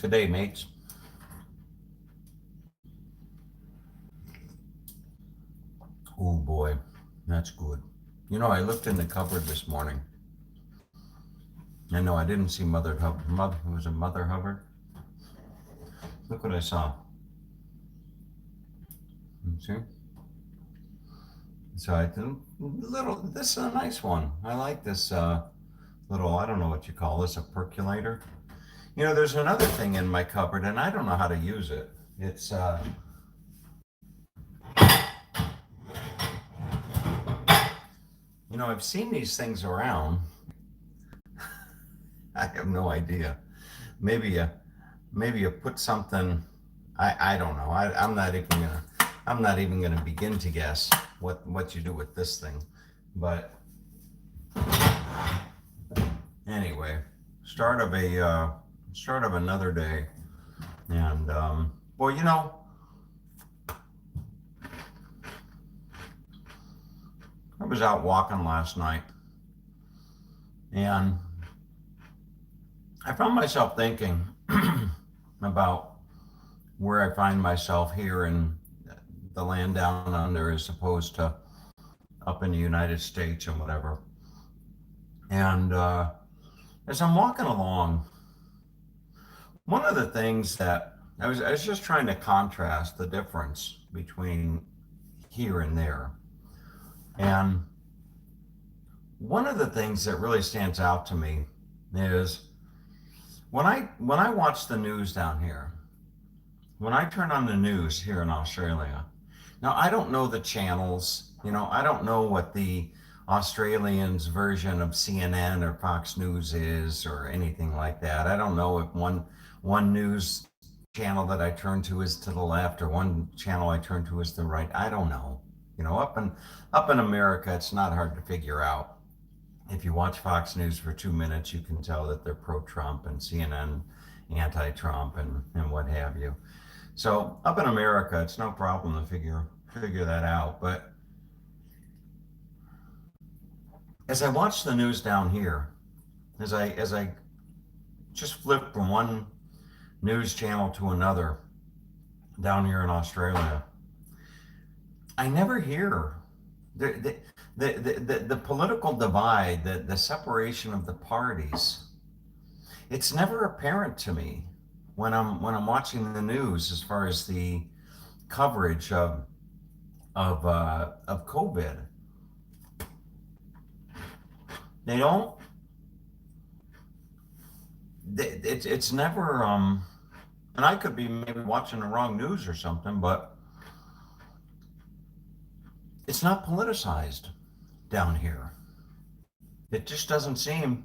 today, mates. Oh boy, that's good. I looked in the cupboard this morning. I know I didn't see Mother Hubbard. Was it Mother Hubbard? Look what I saw. See? So I think little. This is a nice one. I like this little. I don't know what you call this. A percolator. There's another thing in my cupboard, and I don't know how to use it. It's I've seen these things around. I have no idea. Maybe you put something. I don't know. I'm not even gonna begin to guess what you do with this thing. But anyway, start of another day, and well, I was out walking last night, and I found myself thinking about where I find myself here in the land down under as opposed to up in the United States and whatever. And as I'm walking along, one of the things that I was just trying to contrast the difference between here and there. And one of the things that really stands out to me is when I watch the news down here, when I turn on the news here in Australia. Now I don't know the channels, I don't know what the Australians version of CNN or Fox News is or anything like that. I don't know if one news channel that I turn to is to the left or one channel I turn to is to the right. I don't know. Up in America, it's not hard to figure out. If you watch Fox News for 2 minutes, you can tell that they're pro-Trump, and CNN anti-Trump, and what have you. So up in America, it's no problem to figure that out. But as I watch the news down here, as I just flip from one news channel to another down here in Australia, I never hear the political divide, the separation of the parties. It's never apparent to me when I'm watching the news as far as the coverage of COVID. They don't. It's never. And I could be maybe watching the wrong news or something, but it's not politicized down here. It just doesn't seem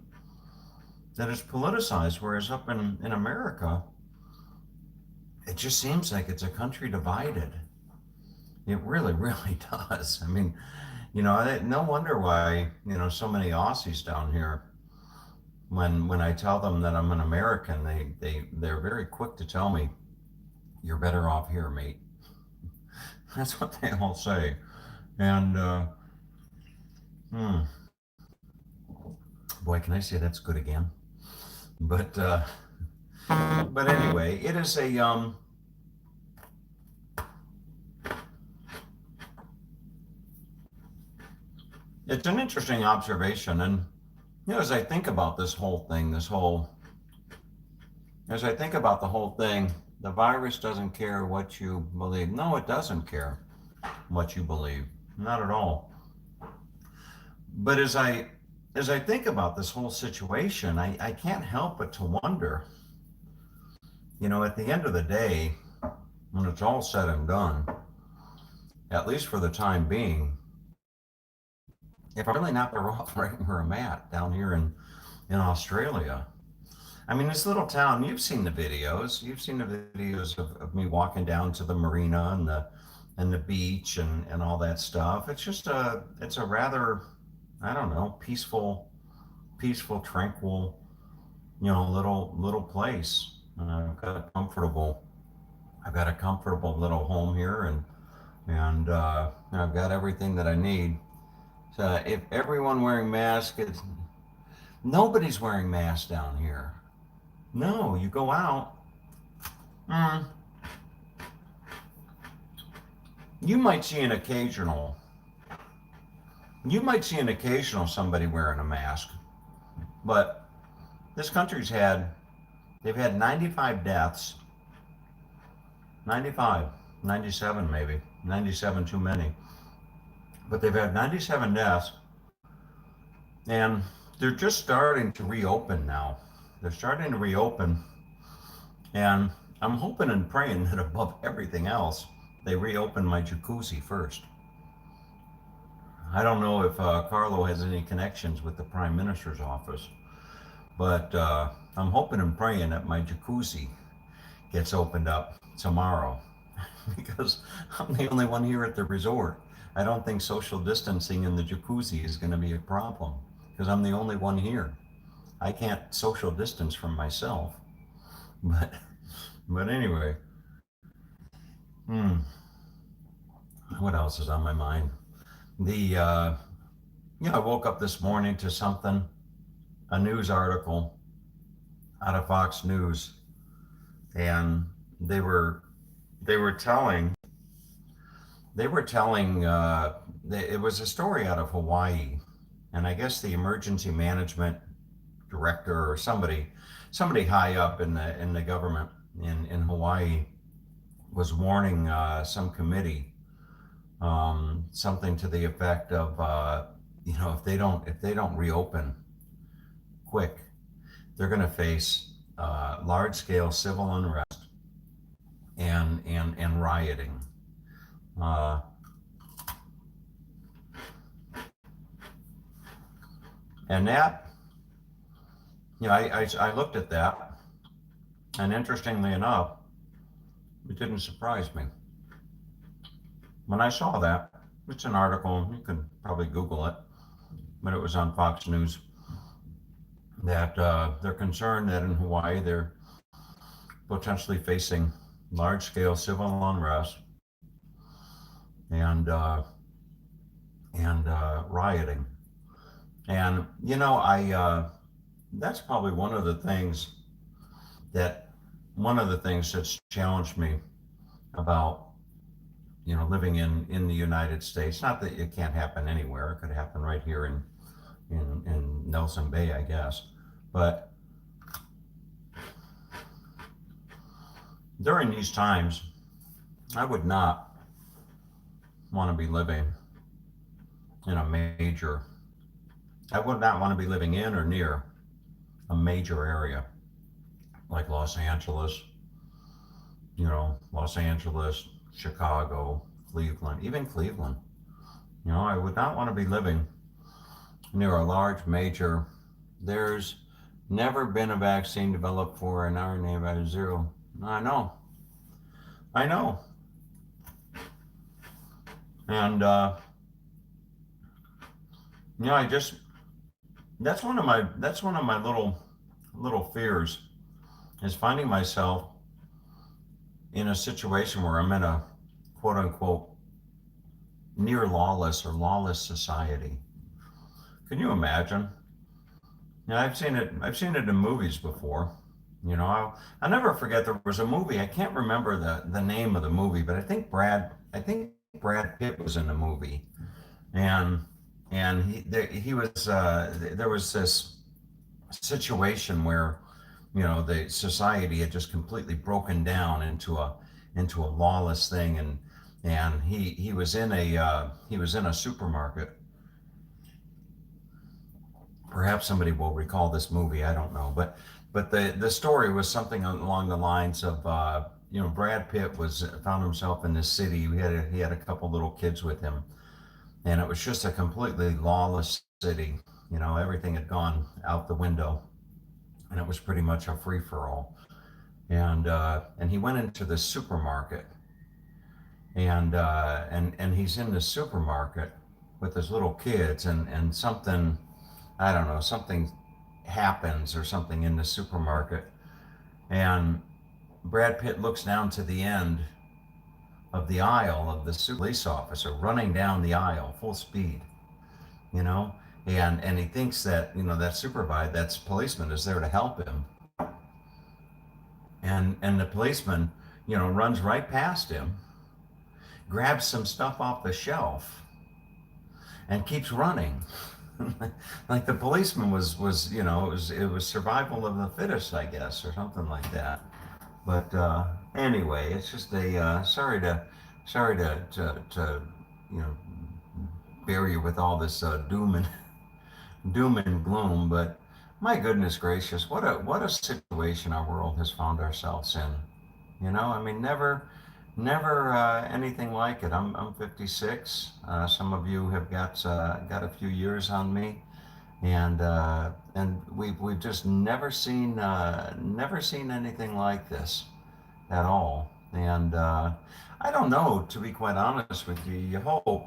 that it's politicized, whereas up in America, it just seems like it's a country divided. It really, really does. I mean, no wonder why, so many Aussies down here, when I tell them that I'm an American, they're very quick to tell me, you're better off here, mate. That's what they all say. And boy, can I say that's good again? But anyway, it is it's an interesting observation, and as I think about this whole thing, as I think about the whole thing, the virus doesn't care what you believe. No, it doesn't care what you believe, not at all. But as I think about this whole situation, I can't help but to wonder, at the end of the day, when it's all said and done, at least for the time being, if I'm really not better off right where I'm at down here in Australia. I mean, this little town, you've seen the videos. You've seen the videos of me walking down to the marina and the beach and all that stuff. It's a rather, I don't know, peaceful, tranquil, little place. And I've got a comfortable little home here, and I've got everything that I need. So if everyone wearing masks, nobody's wearing masks down here. No, you go out Mm, you might see an occasional, you might see an occasional somebody wearing a mask, but this country's had, they've had 95 deaths, 95, 97 maybe, 97 too many, but they've had 97 deaths, and they're just starting to reopen now. They're starting to reopen, and I'm hoping and praying that above everything else, they reopen my jacuzzi first. I don't know if Carlo has any connections with the Prime Minister's office, but I'm hoping and praying that my jacuzzi gets opened up tomorrow because I'm the only one here at the resort. I don't think social distancing in the jacuzzi is going to be a problem because I'm the only one here. I can't social distance from myself. But anyway, hmm, what else is on my mind? The I woke up this morning to something, a news article out of Fox News, and they were they were telling it was a story out of Hawaii, and I guess the emergency management director or somebody high up in the government in Hawaii was warning some committee, something to the effect of if they don't reopen quick, they're going to face large scale civil unrest and rioting. Uh, and that, I looked at that, and interestingly enough, it didn't surprise me. When I saw that, it's an article, you can probably Google it, but it was on Fox News, that they're concerned that in Hawaii they're potentially facing large scale civil unrest and rioting. And that's probably one of the things that's challenged me about living in the United States. Not that it can't happen anywhere; it could happen right here in Nelson Bay, I guess. But during these times, I would not want to be living in a major. I would not want to be living in or near a major area like Los Angeles, Los Angeles, Chicago, Cleveland, even Cleveland. I would not want to be living near a large major. There's never been a vaccine developed for an RNA virus zero. I know. I know. And I just that's one of my little fears is finding myself in a situation where I'm in a quote unquote near lawless or lawless society. Can you imagine? I've seen it. I've seen it in movies before. I'll never forget there was a movie. I can't remember the name of the movie, but I think Brad Pitt was in the movie, and he was there was this situation where the society had just completely broken down into a lawless thing, and he was in a supermarket. Perhaps somebody will recall this movie. I don't know, but the story was something along the lines of Brad Pitt found himself in this city. He had a couple little kids with him, and it was just a completely lawless city. Everything had gone out the window, and it was pretty much a free for all. And he went into the supermarket, and he's in the supermarket with his little kids, and something, I don't know, something happens or something in the supermarket, and Brad Pitt looks down to the end of the aisle of the police officer running down the aisle full speed, you know, and he thinks that that policeman is there to help him, and the policeman, runs right past him, grabs some stuff off the shelf, and keeps running. Like the policeman was it was survival of the fittest, I guess, or something like that. But anyway, it's just a sorry to you know bear you with all this doom and gloom. But my goodness gracious, what a situation our world has found ourselves in. I mean, never anything like it. I'm 56. Some of you have got a few years on me, and we've just never seen anything like this at all. And I don't know, to be quite honest with you. You hope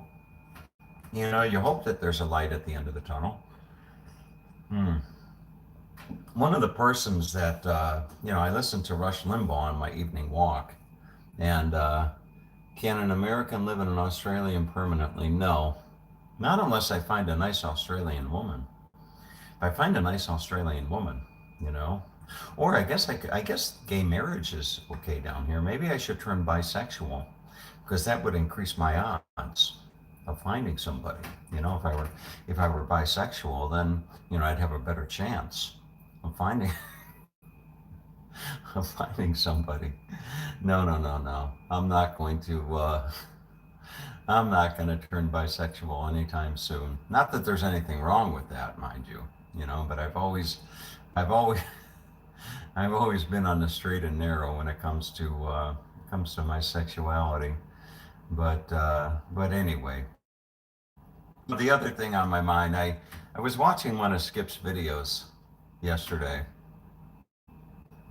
that there's a light at the end of the tunnel. Hmm. One of the persons that I listen to Rush Limbaugh on my evening walk, and can an American live in an Australian permanently? No, not unless I find a nice Australian woman. If I find a nice Australian woman, you know, or I guess gay marriage is okay down here. Maybe I should turn bisexual because that would increase my odds of finding somebody. If I were bisexual, then I'd have a better chance of finding of finding somebody. No, no, no, no. I'm not going to turn bisexual anytime soon. Not that there's anything wrong with that, mind you. But I've always, I've always been on the straight and narrow when it comes to my sexuality. But anyway, the other thing on my mind, I was watching one of Skip's videos yesterday.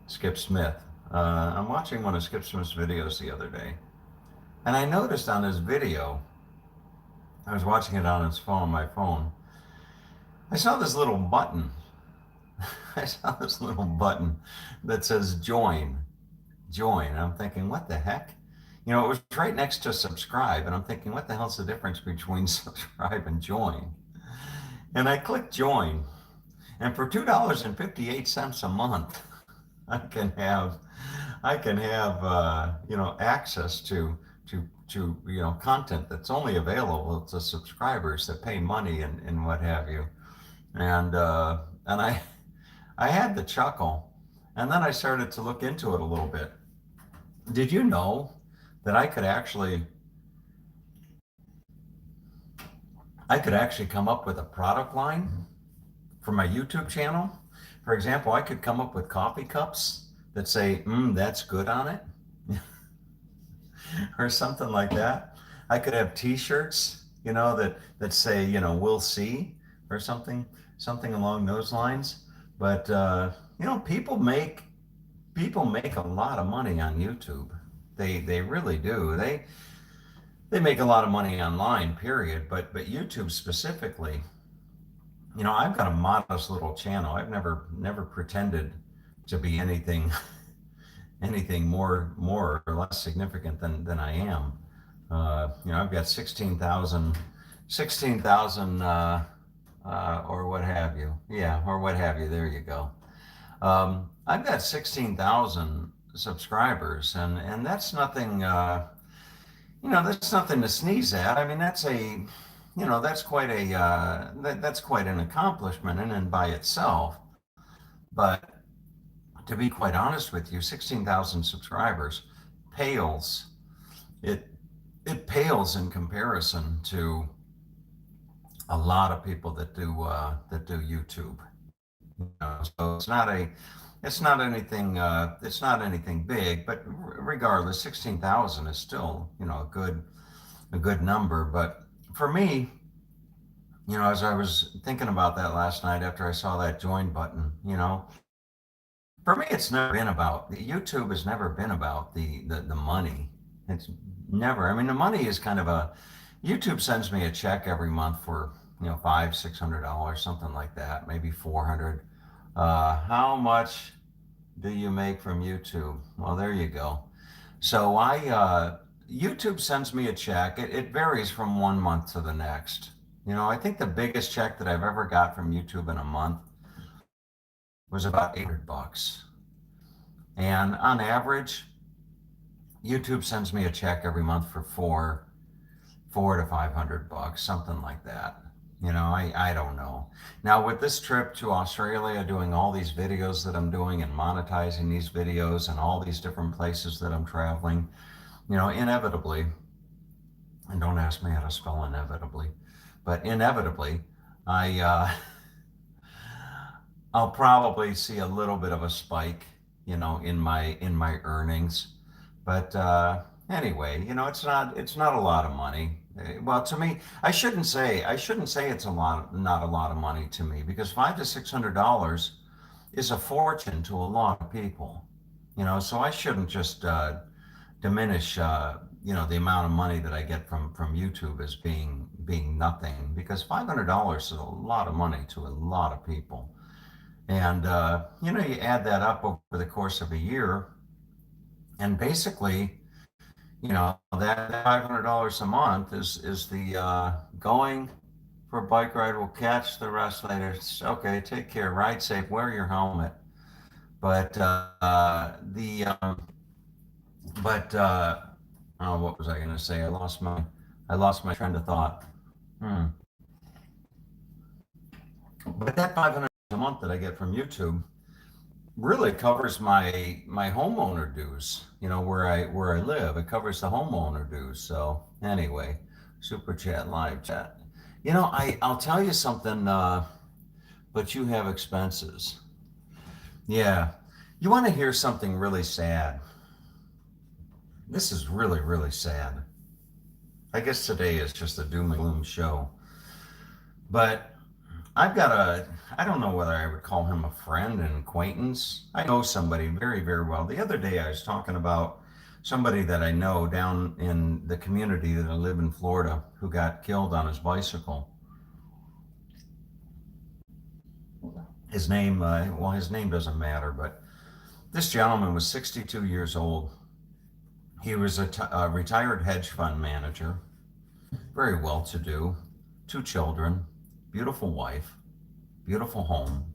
Skip Smith. I'm watching one of Skip Smith's videos the other day, and I noticed on his video, I was watching it on my phone. I saw this little button. I saw this little button that says join. Join. And I'm thinking, what the heck? It was right next to subscribe, and I'm thinking, what the hell's the difference between subscribe and join? And I clicked join, and for $2.58 a month, I can have access to content that's only available to subscribers that pay money and what have you. And I had the chuckle, and then I started to look into it a little bit. Did you know that I could actually come up with a product line for my YouTube channel? For example, I could come up with coffee cups that say that's good on it, or something like that. I could have T-shirts, that say, we'll see, or something along those lines. But people make a lot of money on YouTube. They really do. They make a lot of money online, period. But YouTube specifically, I've got a modest little channel. I've never pretended to be anything more or less significant than I am. I've got 16,000 or what have you. Yeah, or what have you. There you go. I've got 16,000 subscribers, and that's nothing. That's nothing to sneeze at. I mean, that's quite an accomplishment in and by itself. But to be quite honest with you, 16,000 subscribers pales. It pales in comparison to a lot of people that do YouTube. So it's not anything big, but regardless, 16,000 is still a good number. But for me, as I was thinking about that last night after I saw that join button, for me, it's never been about YouTube. Has never been about the money. It's never. I mean, the money is kind of YouTube sends me a check every month for $500-$600, something like that, maybe 400. How much do you make from YouTube? Well, there you go. So YouTube sends me a check. It varies from one month to the next. I think the biggest check that I've ever got from YouTube in a month was about $800. And on average, YouTube sends me a check every month for four to $500, something like that. I don't know. Now with this trip to Australia, doing all these videos that I'm doing and monetizing these videos and all these different places that I'm traveling, inevitably, and don't ask me how to spell inevitably, but inevitably, I I'll probably see a little bit of a spike, in my earnings. But anyway, it's not a lot of money. Well, to me, I shouldn't say it's not a lot of money to me, because $500 to $600 is a fortune to a lot of people. So I shouldn't just diminish the amount of money that I get from YouTube as being nothing, because $500 is a lot of money to a lot of people. And you add that up over the course of a year, and basically, that $500 a month is the going for a bike ride. We'll catch the rest later. Okay, take care, ride safe, wear your helmet. But the but oh, what was I going to say? I lost my train of thought. Hmm. But that $500 a month that I get from YouTube really covers my homeowner dues. Where I live, it covers the homeowner dues. So anyway, super chat, live chat. I'll tell you something. But you have expenses. Yeah. You want to hear something really sad? This is really, really sad. I guess today is just a doom and gloom show. But I don't know whether I would call him a friend, an acquaintance. I know somebody very, very well. The other day I was talking about somebody that I know down in the community that I live in Florida, who got killed on his bicycle. His name doesn't matter, but this gentleman was 62 years old. He was a retired hedge fund manager, very well to do, two children, beautiful wife, beautiful home,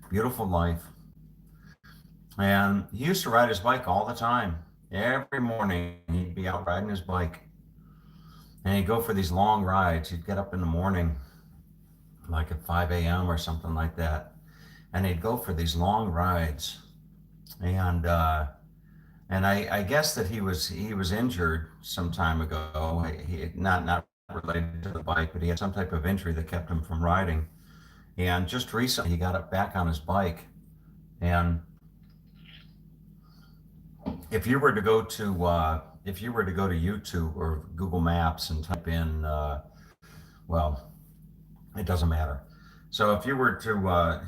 beautiful life. And he used to ride his bike all the time. Every morning he'd be out riding his bike. And he'd go for these long rides. He'd get up in the morning, like at 5 a.m. or something like that. And he'd go for these long rides. And I guess that he was injured some time ago. Not related to the bike, but he had some type of injury that kept him from riding. And just recently, he got up back on his bike. And if you were to go to YouTube or Google Maps and type in, well, it doesn't matter. So if you were to,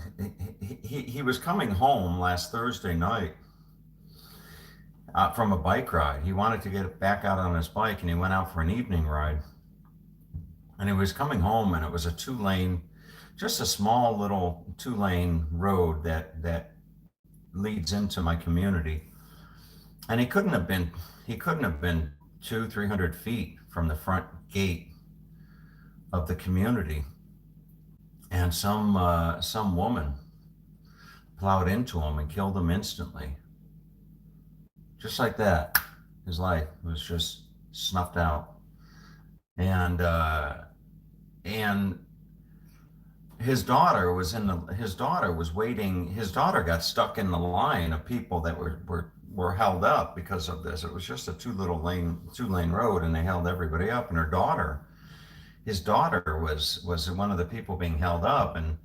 he was coming home last Thursday night from a bike ride. He wanted to get back out on his bike, and he went out for an evening ride. And he was coming home, and it was a two-lane, just a small little two-lane road that leads into my community. And he couldn't have been 200-300 feet from the front gate of the community, and some woman plowed into him and killed him instantly, just like that. His life was just snuffed out. And his daughter was waiting. His daughter got stuck in the line of people that were held up because of this. It was just a two-lane road, and they held everybody up. And his daughter was one of the people being held up. And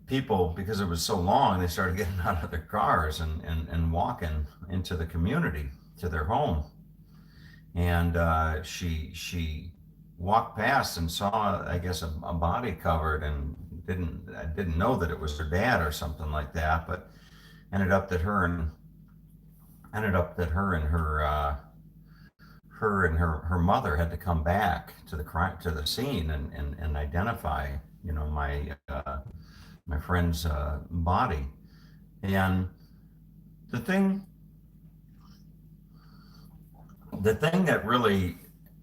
people, because it was so long, they started getting out of their cars and walking into the community to their home. And she walked past and saw, I guess, a body covered, and didn't know that it was her dad or something like that. But ended up that her and her mother had to come back to the scene and identify, my friend's body. And the thing that really,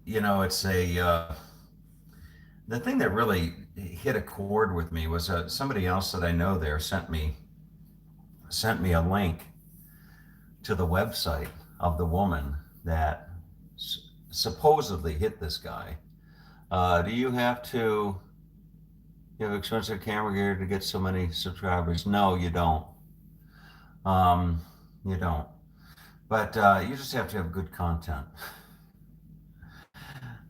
it's the thing that really hit a chord with me was somebody else that I know there sent me a link to the website of the woman that supposedly hit this guy. Do you have expensive camera gear to get so many subscribers? No, you don't. You don't. But you just have to have good content.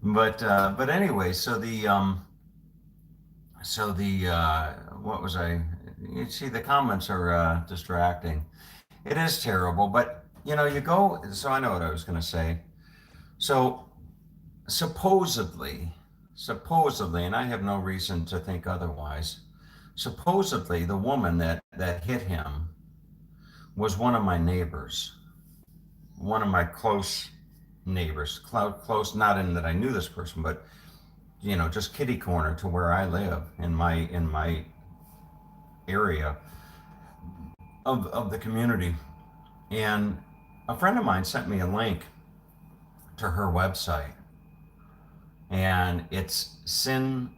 But anyway, what was I? You see, the comments are distracting. It is terrible, but you go. So I know what I was going to say. So supposedly, and I have no reason to think otherwise. Supposedly, the woman that hit him was one of my neighbors, one of my close neighbors, close, not in that I knew this person, but just kitty corner to where I live in my area of the community. And a friend of mine sent me a link to her website, and it's sin,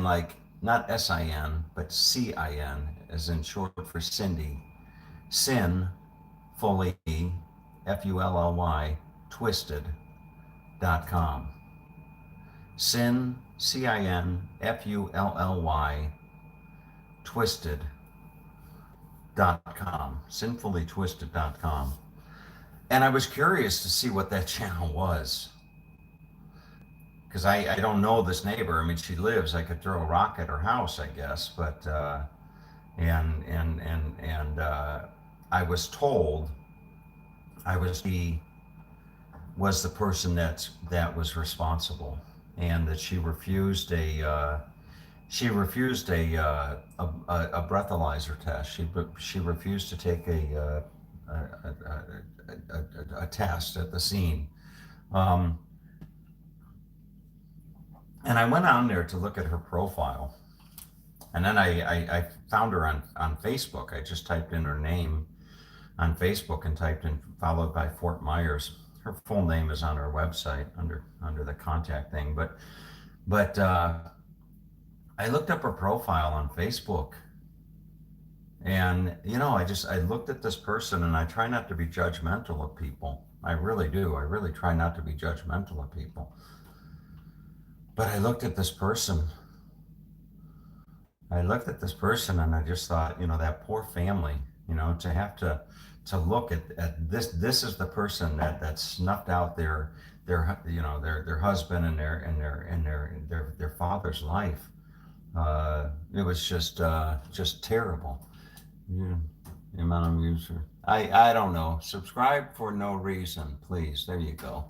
like not SIN, but CIN, as in short for Cindy, sin, fully, FULLY, twisted.com. Sin, CIN, FULLY, twisted.com. Sinfullytwisted.com. And I was curious to see what that channel was, because I don't know this neighbor. I mean, she lives. I could throw a rock at her house, I guess. But I was told he was the person that was responsible, and that she refused a breathalyzer test. She refused to take a test at the scene. And I went on there to look at her profile, and then I found her on Facebook. I just typed in her name on Facebook and typed in followed by Fort Myers. Her full name is on her website under the contact thing, but I looked up her profile on Facebook, and I looked at this person, and I try not to be judgmental of people. I really do. I really try not to be judgmental of people. But I looked at this person. And I just thought, that poor family, to have to look at this. This is the person that snuffed out their husband and their father's life. It was just terrible. Yeah, the amount of user. I don't know. Subscribe for no reason, please. There you go.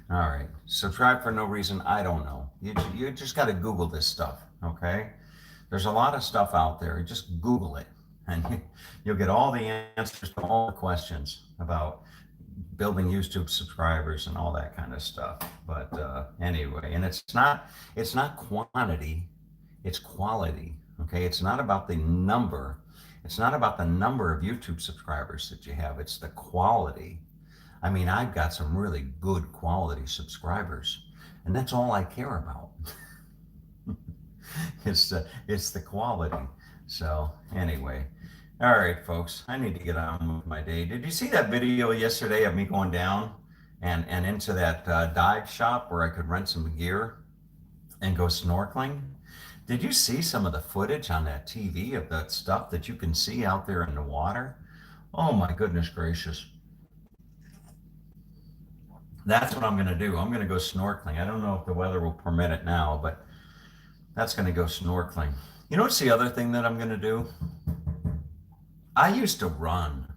All right. Subscribe for no reason. I don't know. You just got to Google this stuff, okay? There's a lot of stuff out there. Just Google it, and you'll get all the answers to all the questions about building YouTube subscribers and all that kind of stuff. But anyway, and it's not quantity, it's quality, okay? It's not about the number. It's not about the number of YouTube subscribers that you have. It's the quality. I mean, I've got some really good quality subscribers, and that's all I care about. It's the quality. So anyway, all right, folks, I need to get on with my day. Did you see that video yesterday of me going down and into that dive shop where I could rent some gear and go snorkeling? Did you see some of the footage on that TV of that stuff that you can see out there in the water? Oh my goodness gracious. That's what I'm going to do. I'm going to go snorkeling. I don't know if the weather will permit it now, but that's going to go snorkeling. You know what's the other thing that I'm going to do? I used to run.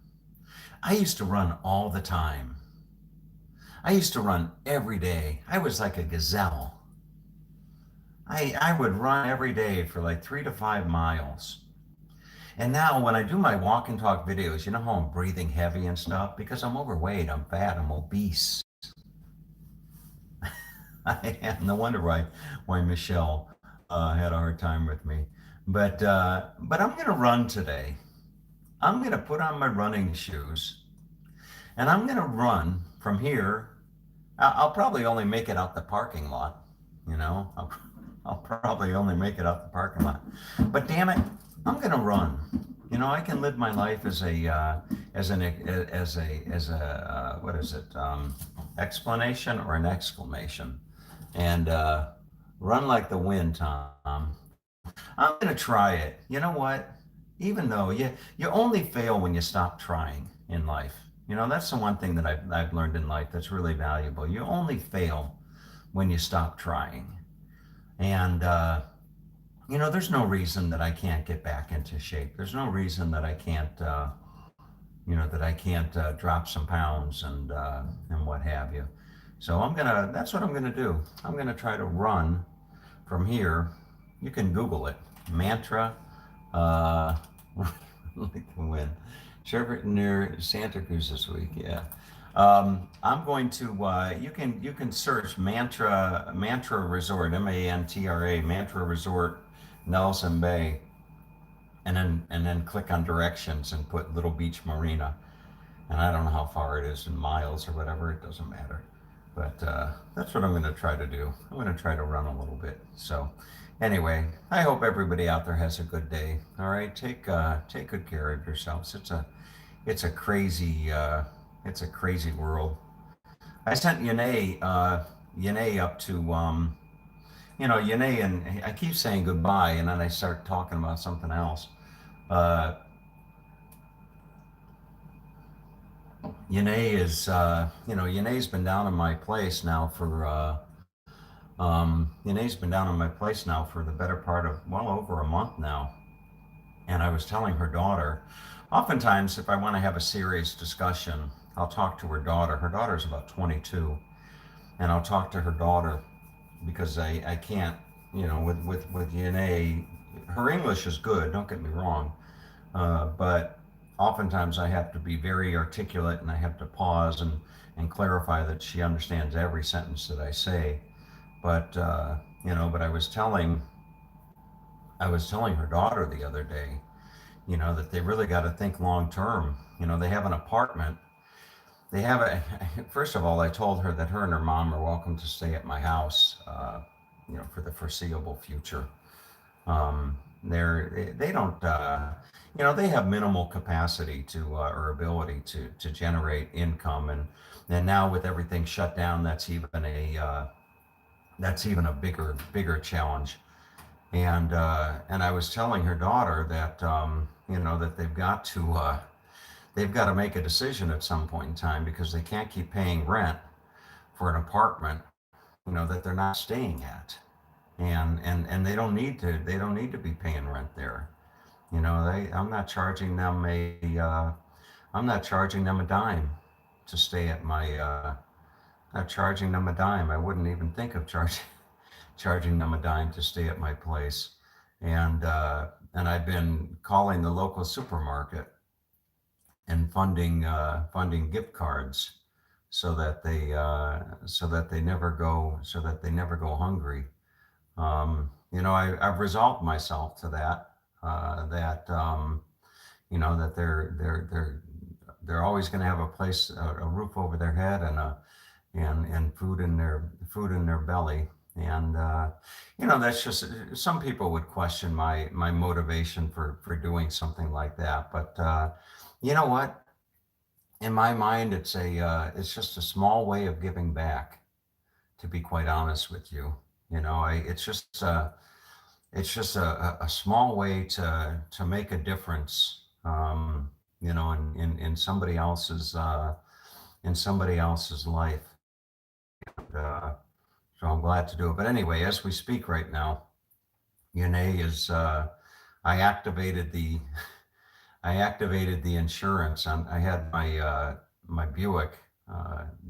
I used to run all the time. I used to run every day. I was like a gazelle. I would run every day for like 3 to 5 miles. And now when I do my walk and talk videos, you know how I'm breathing heavy and stuff? Because I'm overweight, I'm fat, I'm obese. I am. No wonder why Michelle had a hard time with me. But I'm going to run today. I'm going to put on my running shoes, and I'm going to run from here. I'll probably only make it out the parking lot. I'll probably only make it out the parking lot. But damn it, I'm going to run. I can live my life as a what is it? Explanation or an exclamation, and run like the wind, Tom. I'm gonna try it. You know what? Even though you only fail when you stop trying in life. That's the one thing that I've learned in life that's really valuable. You only fail when you stop trying, and there's no reason that I can't get back into shape. There's no reason that I can't, drop some pounds and what have you. So that's what I'm gonna do. I'm gonna try to run from here. You can Google it. Mantra, uh, like the wind. Sherbert near Santa Cruz this week. Yeah. I'm going to. You can search Mantra Resort, Mantra Mantra Resort, Nelson Bay, and then click on directions and put Little Beach Marina. And I don't know how far it is in miles or whatever. It doesn't matter. But that's what I'm going to try to do. I'm going to try to run a little bit. So anyway, I hope everybody out there has a good day. All right, take good care of yourselves. It's a crazy world. I sent Yane up to Yane, and I keep saying goodbye, and then I start talking about something else. Uh, Yane's been down in my place now for Yane's been down in my place now for the better part of well over a month now. And I was telling her daughter, oftentimes if I want to have a serious discussion, I'll talk to her daughter. Her daughter's about 22, and I'll talk to her daughter because I can't, with Yane, her English is good. Don't get me wrong, but oftentimes I have to be very articulate, and I have to pause and clarify that she understands every sentence that I say. But but I was telling her daughter the other day, that they really got to think long term. They have an apartment. They have a. First of all, I told her that her and her mom are welcome to stay at my house, for the foreseeable future. They don't, they have minimal capacity to or ability to generate income, and now with everything shut down, that's even a bigger challenge. And I was telling her daughter that that they've got to make a decision at some point in time because they can't keep paying rent for an apartment that they're not staying at, and they don't need to be paying rent there. I'm not charging them a dime to stay at my not charging them a dime. I wouldn't even think of charging them a dime to stay at my place. And I've been calling the local supermarket and funding gift cards so that they never go hungry. I've resolved myself to that. That they're always going to have a place, a roof over their head, and food in their belly. And that's just, some people would question my motivation for doing something like that. But you know what? In my mind, it's just a small way of giving back. To be quite honest with you, it's just a small way to make a difference. In somebody else's life. Uh, so I'm glad to do it. But anyway, as we speak right now, Yane is. I activated the I activated the insurance. I had my Buick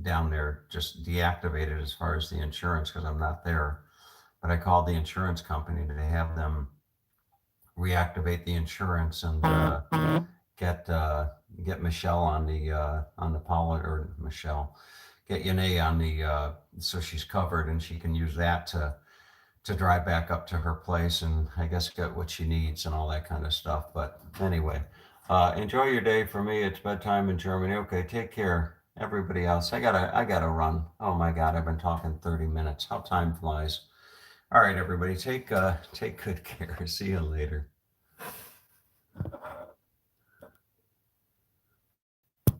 down there just deactivated as far as the insurance because I'm not there. But I called the insurance company to have them reactivate the insurance and get get Michelle on the policy, or Michelle, get Yane on the so she's covered and she can use that to drive back up to her place and I guess get what she needs and all that kind of stuff. But anyway, enjoy your day. For me, it's bedtime in Germany. Okay, take care, everybody else. I gotta run. Oh my God, I've been talking 30 minutes. How time flies. All right, everybody, take good care. See you later.